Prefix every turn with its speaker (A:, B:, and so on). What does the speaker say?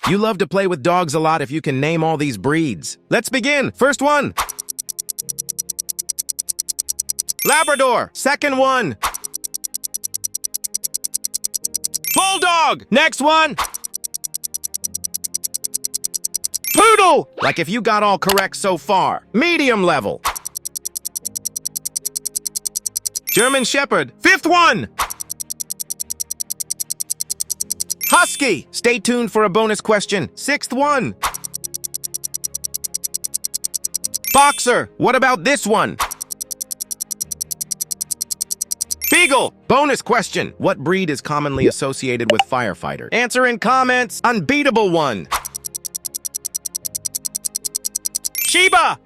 A: You love to play with dogs a lot if you can name all these breeds. Let's begin. First one. Labrador. Second one. Bulldog. Next one. Poodle. Like if you got all correct so far. Medium level. German Shepherd. Fifth one. Husky. Stay tuned for a bonus question. Sixth one. Boxer. What about this one? Beagle. Bonus question. What breed is commonly associated with firefighter? Answer in comments. Unbeatable one. Shiba.